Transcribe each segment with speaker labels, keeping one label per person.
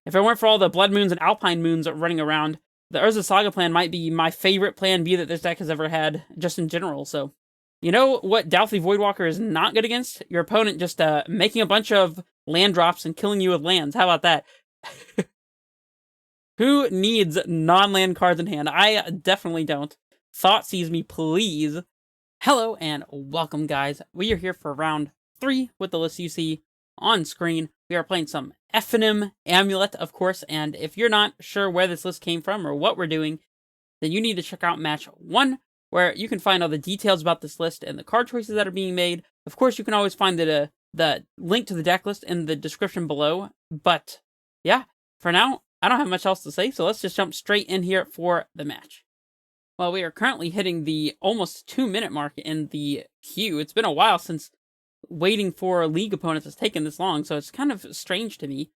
Speaker 1: If it weren't for all the Blood Moons and Alpine Moons running around, the Urza Saga plan might be my favorite plan B that this deck has ever had, just in general. So, you know what Doubtfully Voidwalker is not good against? Your opponent just making a bunch of land drops and killing you with lands. How about that? Who needs non-land cards in hand? I definitely don't. Thoughtseize me, please. Hello and welcome, guys. We are here for round 3 with the list you see on screen. We are playing some FNM Amulet, of course, and if you're not sure where this list came from or what we're doing, then you need to check out match 1, where you can find all the details about this list and the card choices that are being made. Of course, you can always find the link to the deck list in the description below, but yeah, for now, I don't have much else to say, so let's just jump straight in here for the match. Well, we are currently hitting the almost 2-minute mark in the queue. It's been a while since waiting for league opponents has taken this long, so it's kind of strange to me.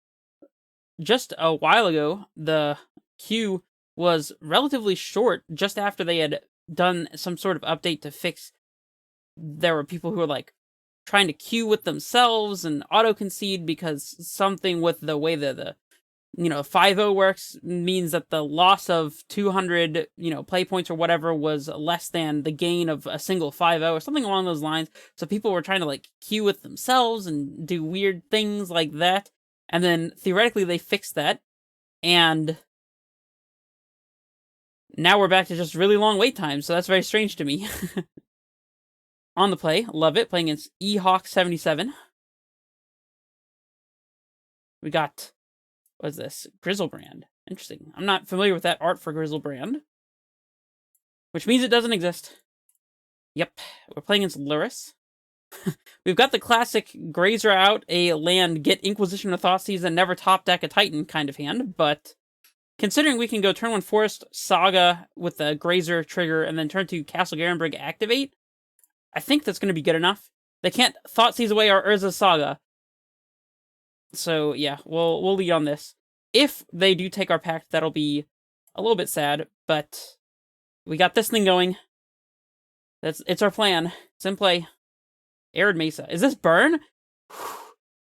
Speaker 1: Just a while ago, the queue was relatively short just after they had done some sort of update to fix. There were people who were like trying to queue with themselves and auto-concede because something with the way that the 5-0 works means that the loss of 200, play points or whatever was less than the gain of a single 5-0 or something along those lines. So people were trying to like queue with themselves and do weird things like that. And then theoretically they fixed that. And now we're back to just really long wait times. So that's very strange to me. On the play, love it. Playing against eHawk77. We got... What's this? Grizzlebrand. Interesting. I'm not familiar with that art for Grizzlebrand. Which means it doesn't exist. Yep. We're playing against Luris. We've got the classic Grazer out, a land, get Inquisition of Thoughtseize, and never top deck a Titan kind of hand, but considering we can go turn 1 Forest Saga with the Grazer trigger, and then turn 2 Castle Garenbrig activate, I think that's going to be good enough. They can't Thoughtseize away our Urza Saga. So, yeah, we'll lead on this. If they do take our pact, that'll be a little bit sad, but we got this thing going. It's our plan. It's in play. Arid Mesa. Is this burn?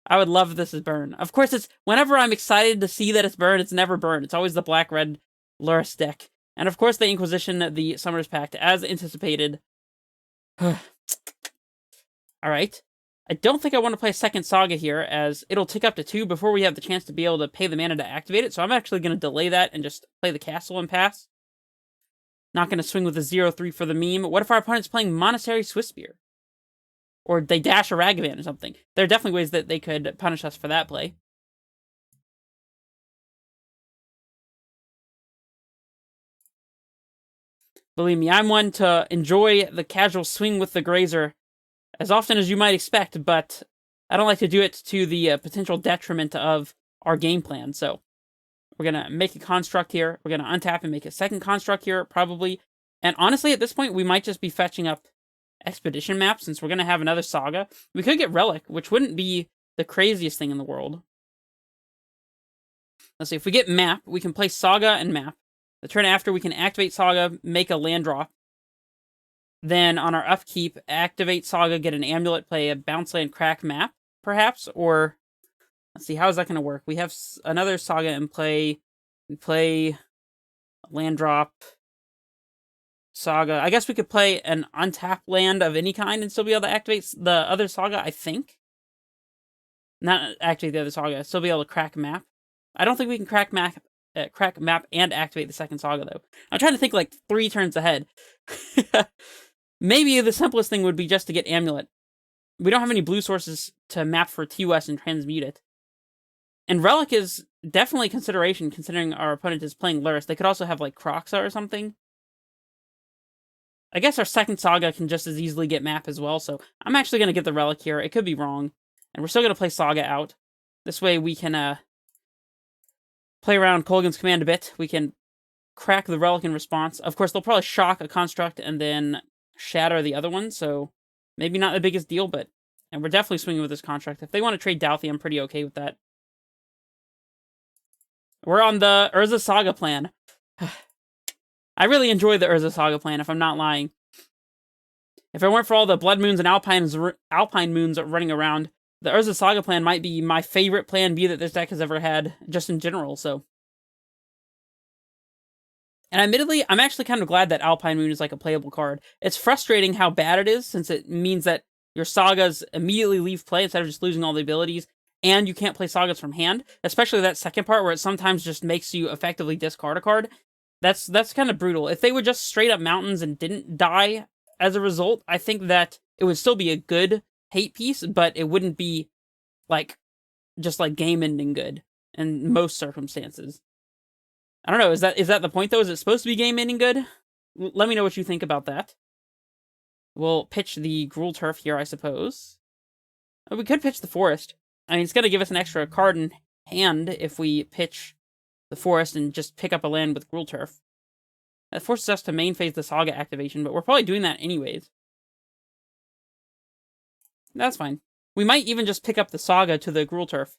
Speaker 1: I would love if this is burn. Of course, it's whenever I'm excited to see that it's burn, it's never burn. It's always the black-red Luris deck. And of course, they Inquisition the Summoner's Pact, as anticipated. Alright. I don't think I want to play a second Saga here, as it'll tick up to 2 before we have the chance to be able to pay the mana to activate it, so I'm actually going to delay that and just play the castle and pass. Not going to swing with a 0-3 for the meme. What if our opponent's playing Monastery Swiftspear? Or they dash a Ragavan or something. There are definitely ways that they could punish us for that play. Believe me, I'm one to enjoy the casual swing with the Grazer as often as you might expect, but I don't like to do it to the potential detriment of our game plan. So we're going to make a construct here. We're going to untap and make a second construct here, probably. And honestly, at this point, we might just be fetching up Expedition Map, since we're going to have another Saga. We could get Relic, which wouldn't be the craziest thing in the world. Let's see, if we get Map, we can play Saga and Map. The turn after, we can activate Saga, make a land drop. Then on our upkeep, activate Saga, get an Amulet, play a bounce land, crack Map, perhaps, or let's see, how is that going to work? We have another Saga in play. We play land drop, Saga. I guess we could play an untapped land of any kind and still be able to activate the other Saga, I think. Not activate the other Saga, still be able to crack Map. I don't think we can crack Map and activate the second Saga, though. I'm trying to think like 3 turns ahead. Maybe the simplest thing would be just to get Amulet. We don't have any blue sources to map for TOS and transmute it. And Relic is definitely a consideration, considering our opponent is playing Luris. They could also have, like, Kroxa or something. I guess our second Saga can just as easily get Map as well, so I'm actually going to get the Relic here. It could be wrong. And we're still going to play Saga out. This way we can play around Kolaghan's Command a bit. We can crack the Relic in response. Of course, they'll probably shock a construct and then shatter the other one, so maybe not the biggest deal, but and we're definitely swinging with this construct. If they want to trade Douthie, I'm pretty okay with that. We're on the Urza Saga plan. I really enjoy the Urza Saga plan, if I'm not lying. If it weren't for all the Blood Moons and Alpine Moons running around, the Urza Saga plan might be my favorite plan B that this deck has ever had, just in general, so. And admittedly, I'm actually kind of glad that Alpine Moon is like a playable card. It's frustrating how bad it is, since it means that your Sagas immediately leave play instead of just losing all the abilities, and you can't play Sagas from hand, especially that second part where it sometimes just makes you effectively discard a card. That's kind of brutal. If they were just straight up mountains and didn't die as a result, I think that it would still be a good hate piece, but it wouldn't be like just like game ending good in most circumstances. I don't know. Is that the point though? Is it supposed to be game ending good? Let me know what you think about that. We'll pitch the Gruul Turf here, I suppose. Oh, we could pitch the Forest. I mean, it's going to give us an extra card in hand if we pitch the Forest and just pick up a land with Gruul Turf. That forces us to main phase the Saga activation, but we're probably doing that anyways. That's fine. We might even just pick up the Saga to the Gruul Turf.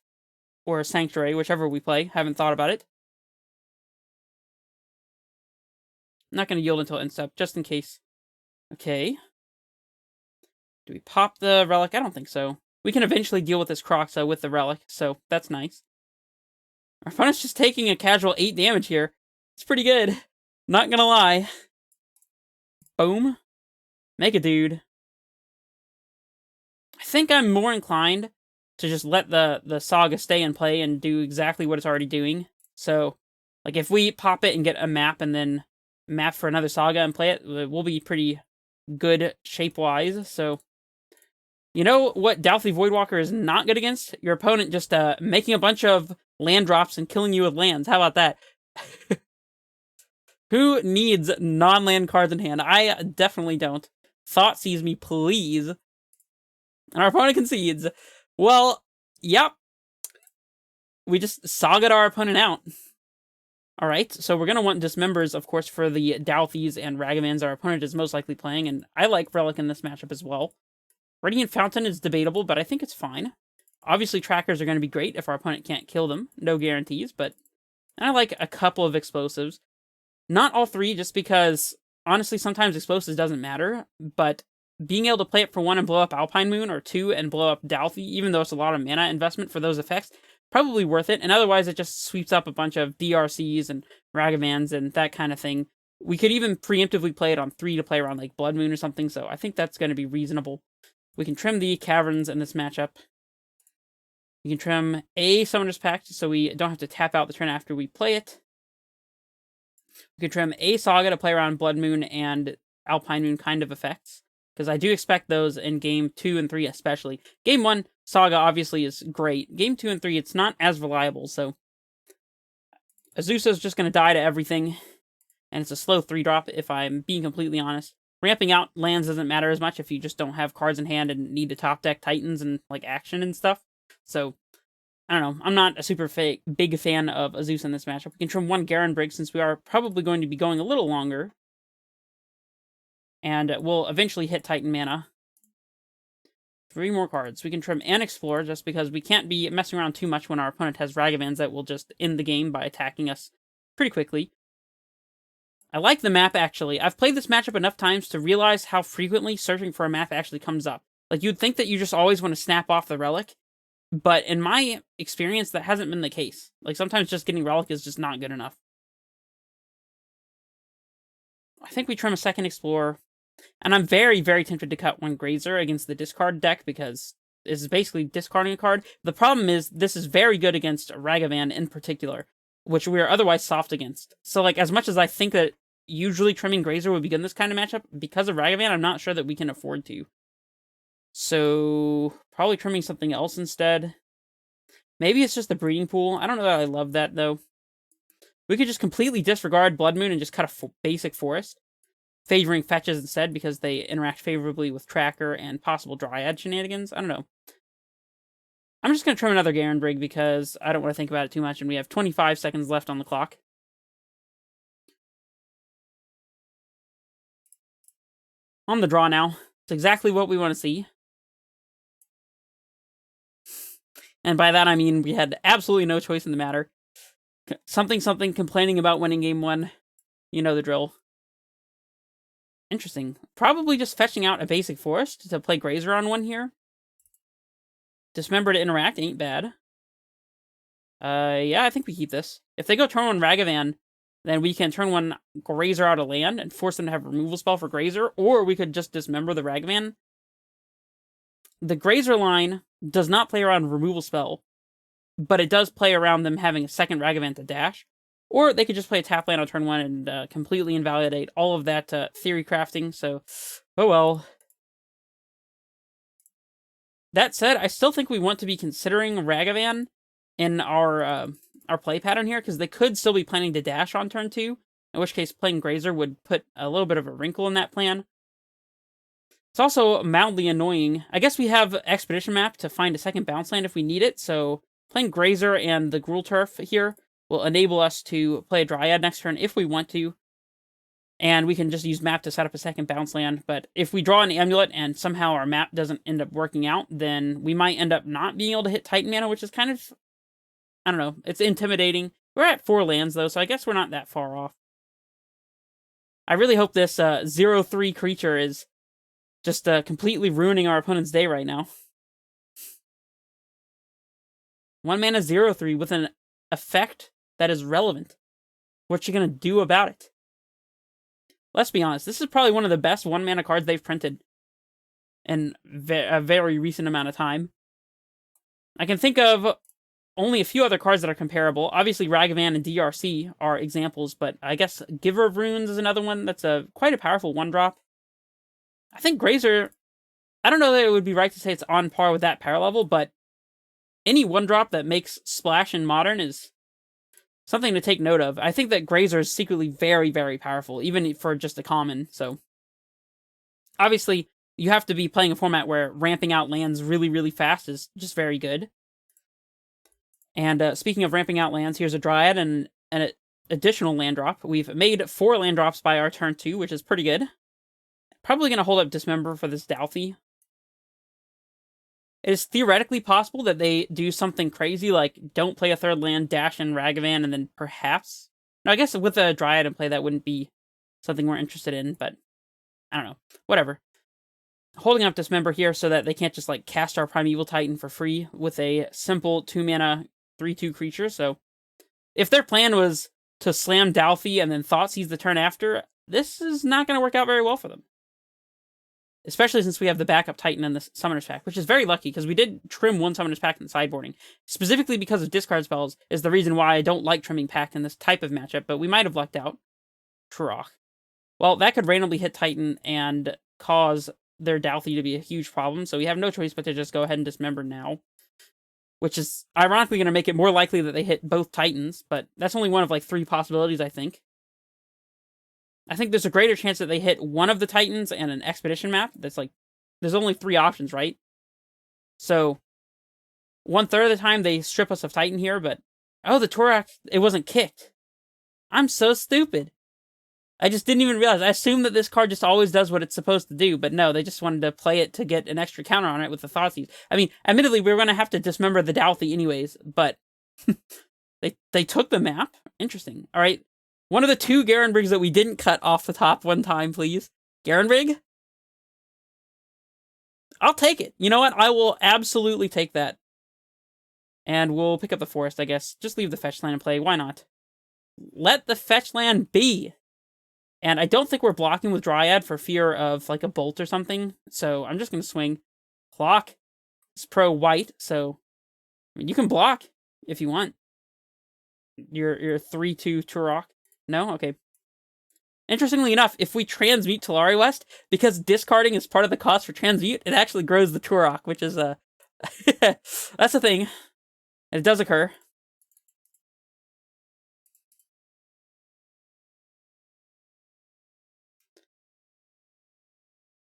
Speaker 1: Or Sanctuary, whichever we play. Haven't thought about it. I'm not going to yield until end step, just in case. Okay. Do we pop the Relic? I don't think so. We can eventually deal with this Croxa with the Relic, so that's nice. Our opponent's just taking a casual 8 damage here. It's pretty good. Not gonna lie. Boom. Make a dude. I think I'm more inclined to just let the Saga stay in play and do exactly what it's already doing. So, like, if we pop it and get a map and then map for another Saga and play it, we'll be pretty good shape-wise, so. You know what Dauthi Voidwalker is not good against? Your opponent just making a bunch of land drops and killing you with lands. How about that? Who needs non-land cards in hand? I definitely don't. Thought sees me, please. And our opponent concedes. Well, yep. We just Saga'd our opponent out. Alright, so we're going to want Dismembers, of course, for the Dauthis and Ragavans our opponent is most likely playing, and I like Relic in this matchup as well. Radiant Fountain is debatable, but I think it's fine. Obviously, trackers are going to be great if our opponent can't kill them. No guarantees, but I like a couple of explosives. Not all 3, just because, honestly, sometimes explosives doesn't matter, but being able to play it for 1 and blow up Alpine Moon, or 2 and blow up Dauthi, even though it's a lot of mana investment for those effects, probably worth it, and otherwise it just sweeps up a bunch of DRCs and Ragavans and that kind of thing. We could even preemptively play it on 3 to play around like Blood Moon or something, so I think that's going to be reasonable. We can trim the Caverns in this matchup. We can trim a Summoner's Pact so we don't have to tap out the turn after we play it. We can trim a Saga to play around Blood Moon and Alpine Moon kind of effects, because I do expect those in Game 2 and 3 especially. Game 1, Saga obviously is great. Game 2 and 3, it's not as reliable, so Azusa's just going to die to everything, and it's a slow 3-drop if I'm being completely honest. Ramping out lands doesn't matter as much if you just don't have cards in hand and need to top deck Titans and like action and stuff. So, I don't know. I'm not a super big fan of Azusa in this matchup. We can trim 1 Garen Brig since we are probably going to be going a little longer. And we'll eventually hit Titan mana. 3 more cards. We can trim and Explore just because we can't be messing around too much when our opponent has Ragavans that will just end the game by attacking us pretty quickly. I like the map, actually. I've played this matchup enough times to realize how frequently searching for a map actually comes up. Like, you'd think that you just always want to snap off the Relic, but in my experience, that hasn't been the case. Like, sometimes just getting Relic is just not good enough. I think we trim a 2nd Explorer, and I'm very, very tempted to cut 1 Grazer against the discard deck, because this is basically discarding a card. The problem is, this is very good against Ragavan in particular, which we are otherwise soft against. So, like, as much as I think that usually trimming Grazer would be good in this kind of matchup, because of Ragavan, I'm not sure that we can afford to. So, probably trimming something else instead. Maybe it's just the breeding pool. I don't know that I love that, though. We could just completely disregard Blood Moon and just cut a basic forest, favoring fetches instead because they interact favorably with Tracker and possible Dryad shenanigans. I don't know. I'm just going to trim another Garen Brig because I don't want to think about it too much, and we have 25 seconds left on the clock. On the draw now. It's exactly what we want to see. And by that I mean we had absolutely no choice in the matter. Something complaining about winning game 1. You know the drill. Interesting. Probably just fetching out a basic forest to play Grazer on 1 here. Dismember to interact ain't bad. Yeah, I think we keep this. If they go turn 1 Ragavan, then we can turn 1 Grazer out of land and force them to have a removal spell for Grazer, or we could just dismember the Ragavan. The Grazer line does not play around removal spell, but it does play around them having a second Ragavan to dash. Or they could just play a tap land on turn 1 and completely invalidate all of that theory crafting, so, oh well. That said, I still think we want to be considering Ragavan in our play pattern here, because they could still be planning to dash on turn 2, in which case playing Grazer would put a little bit of a wrinkle in that plan. It's also mildly annoying. I guess we have Expedition Map to find a second bounce land if we need it, so playing Grazer and the Gruul Turf here will enable us to play a Dryad next turn if we want to, and we can just use Map to set up a second bounce land. But if we draw an Amulet and somehow our map doesn't end up working out, then we might end up not being able to hit Titan mana, which is kind of, I don't know, it's intimidating. We're at 4 lands, though, so I guess we're not that far off. I really hope this 0/3 creature is just completely ruining our opponent's day right now. 1 mana 0/3 with an effect that is relevant. What you gonna do about it? Let's be honest, this is probably one of the best 1 mana cards they've printed in a very recent amount of time. I can think of only a few other cards that are comparable. Obviously, Ragavan and DRC are examples, but I guess Giver of Runes is another one that's quite a powerful 1-drop. I think Grazer, I don't know that it would be right to say it's on par with that power level, but any 1-drop that makes splash in Modern is something to take note of. I think that Grazer is secretly very, very powerful, even for just a common, so. Obviously, you have to be playing a format where ramping out lands really, really fast is just very good. And speaking of ramping out lands, here's a Dryad and an additional land drop. We've made 4 land drops by our turn 2, which is pretty good. Probably going to hold up Dismember for this Dalthy. It is theoretically possible that they do something crazy, like don't play a 3rd land, dash in Ragavan, and then perhaps... Now, I guess with a Dryad in play, that wouldn't be something we're interested in, but I don't know. Whatever. Holding up Dismember here so that they can't just, like, cast our Primeval Titan for free with a simple 2-mana 3/2 creature, so... If their plan was to slam Dalthy and then Thoughtseize the turn after, this is not going to work out very well for them. Especially since we have the backup Titan in the Summoner's Pack, which is very lucky, because we did trim 1 Summoner's Pack in sideboarding. Specifically because of discard spells is the reason why I don't like trimming Pack in this type of matchup, but we might have lucked out. Turok. Well, that could randomly hit Titan and cause their Dalthy to be a huge problem, so we have no choice but to just go ahead and Dismember now. Which is ironically going to make it more likely that they hit both Titans, but that's only one of, like, 3 possibilities, I think. I think there's a greater chance that they hit one of the Titans and an Expedition Map. That's like, there's only 3 options, right? So, 1/3 of the time they strip us of Titan here, but, oh, the Turok, it wasn't kicked. I'm so stupid. I just didn't even realize. I assumed that this card just always does what it's supposed to do, but no, they just wanted to play it to get an extra counter on it with the Thoughtseize. I mean, admittedly, we were going to have to Dismember the Dalthy anyways, but they took the map? Interesting. All right. One of the 2 Garen Briggs that we didn't cut off the top one time, please. Garen Brig? I'll take it. You know what? I will absolutely take that. And we'll pick up the Forest, I guess. Just leave the fetch land in play. Why not? Let the fetch land be. And I don't think we're blocking with Dryad for fear of, like, a bolt or something. So I'm just going to swing. Clock. It's pro-white, so... I mean, you can block if you want. Your 3/2 Turok. No? Okay. Interestingly enough, if we transmute Talari West, because discarding is part of the cost for transmute, it actually grows the Turok, which is a... That's a thing. And it does occur.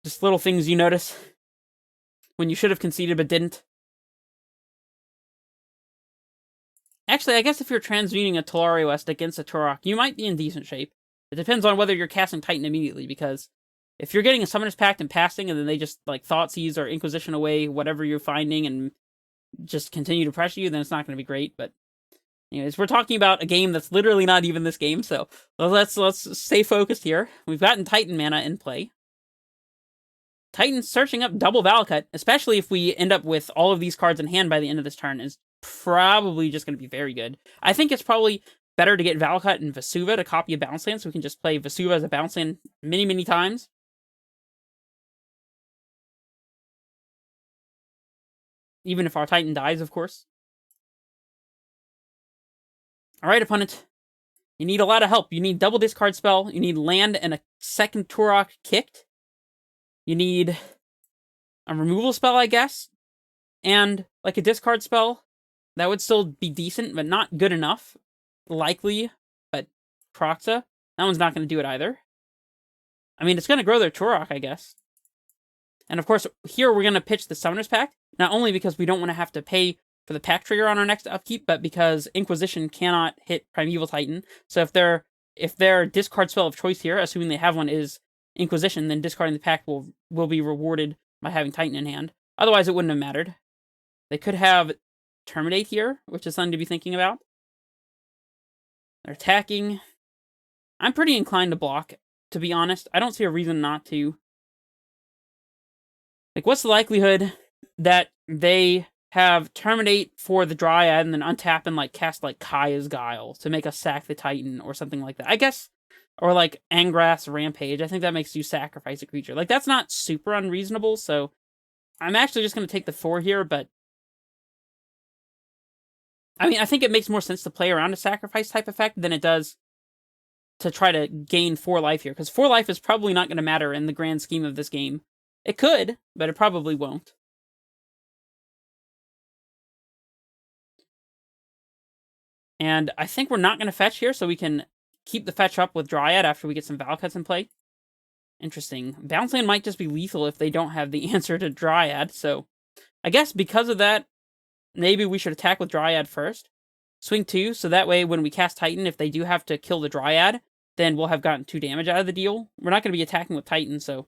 Speaker 1: Just little things you notice when you should have conceded but didn't. Actually, I guess if you're transmuting a Talari West against a Turok, you might be in decent shape. It depends on whether you're casting Titan immediately, because if you're getting a Summoner's Pact and passing, and then they just, like, Thoughtseize or Inquisition away whatever you're finding and just continue to pressure you, then it's not going to be great. But anyways, we're talking about a game that's literally not even this game, so let's stay focused here. We've gotten Titan mana in play. Titan searching up double Valakut, especially if we end up with all of these cards in hand by the end of this turn, is probably just going to be very good. I think it's probably better to get Valakut and Vesuva to copy a bounce land, so we can just play Vesuva as a bounce land many, many times. Even if our Titan dies, of course. Alright, opponent. You need a lot of help. You need double discard spell. You need land and a second Turok kicked. You need a removal spell, I guess. And like a discard spell. That would still be decent, but not good enough. Likely, but Proxa. That one's not going to do it either. I mean, it's going to grow their Turok, I guess. And of course, here we're going to pitch the Summoner's Pact. Not only because we don't want to have to pay for the pack trigger on our next upkeep, but because Inquisition cannot hit Primeval Titan. So if their discard spell of choice here, assuming they have one, is Inquisition, then discarding the pack will be rewarded by having Titan in hand. Otherwise, it wouldn't have mattered. They could have Terminate here, which is something to be thinking about. They're attacking. I'm pretty inclined to block, to be honest. I don't see a reason not to. Like, what's the likelihood that they have Terminate for the Dryad and then untap and, like, cast, like, Kaya's Guile to make us sack the Titan or something like that? I guess, or, like, Angrath's Rampage. I think that makes you sacrifice a creature. Like, that's not super unreasonable, so I'm actually just going to take the 4 here, but I mean, I think it makes more sense to play around a sacrifice type effect than it does to try to gain 4 life here, because 4 life is probably not going to matter in the grand scheme of this game. It could, but it probably won't. And I think we're not going to fetch here, so we can keep the fetch up with Dryad after we get some Valakuts in play. Interesting. Bounce land might just be lethal if they don't have the answer to Dryad, so I guess because of that, maybe we should attack with Dryad first. Swing 2, so that way when we cast Titan, if they do have to kill the Dryad, then we'll have gotten 2 damage out of the deal. We're not going to be attacking with Titan, so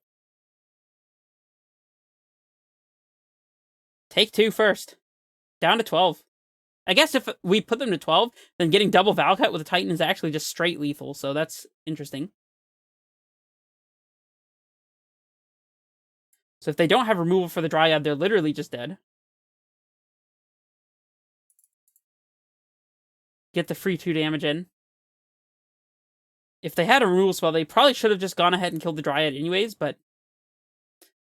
Speaker 1: take 2 first. Down to 12. I guess if we put them to 12, then getting double Valakut with a Titan is actually just straight lethal, so that's interesting. So if they don't have removal for the Dryad, they're literally just dead. Get the free 2 damage in. If they had a removal spell, they probably should have just gone ahead and killed the Dryad anyways, but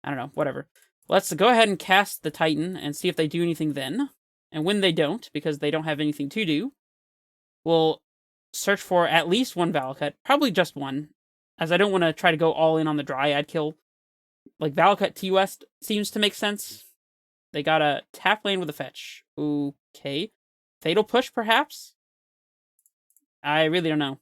Speaker 1: I don't know, whatever. Let's go ahead and cast the Titan and see if they do anything then. And when they don't, because they don't have anything to do, we'll search for at least 1 Valakut. Probably just 1, as I don't want to try to go all in on the Dryad kill. Like, Valakut T-West seems to make sense. They got a tap lane with a fetch. Okay. Fatal Push, perhaps? I really don't know.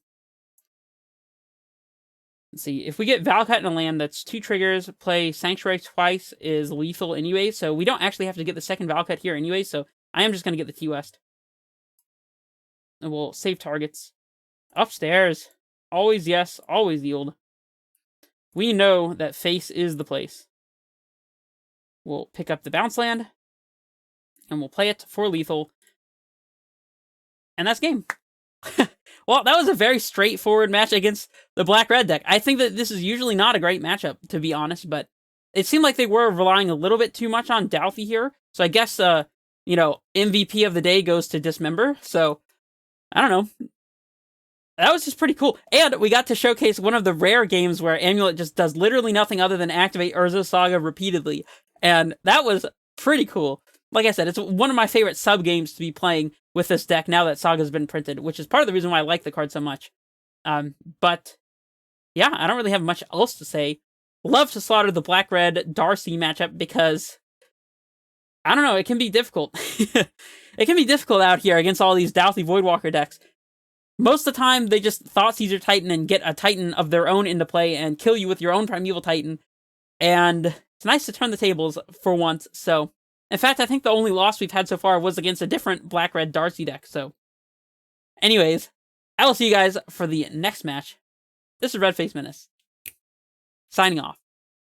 Speaker 1: Let's see. If we get Valakut in a land that's 2 triggers, play Sanctuary twice is lethal anyway, so we don't actually have to get the second Valakut here anyway, so I am just going to get the T-West. And we'll save targets. Upstairs. Always yes, always yield. We know that face is the place. We'll pick up the bounce land, and we'll play it for lethal. And that's game. Well, that was a very straightforward match against the black-red deck. I think that this is usually not a great matchup, to be honest, but it seemed like they were relying a little bit too much on Douthie here. So I guess, you know, MVP of the day goes to Dismember. So, I don't know. That was just pretty cool. And we got to showcase one of the rare games where Amulet just does literally nothing other than activate Urza's Saga repeatedly. And that was pretty cool. Like I said, it's one of my favorite sub-games to be playing with this deck now that Saga's been printed, which is part of the reason why I like the card so much. But, yeah, I don't really have much else to say. Love to slaughter the black-red Darcy matchup because, I don't know, it can be difficult. It can be difficult out here against all these Douthie Voidwalker decks. Most of the time, they just Thoughtseize Titan and get a Titan of their own into play and kill you with your own Primeval Titan. And it's nice to turn the tables for once, so in fact, I think the only loss we've had so far was against a different black-red Darcy deck, so anyways, I will see you guys for the next match. This is Redface Menace, signing off.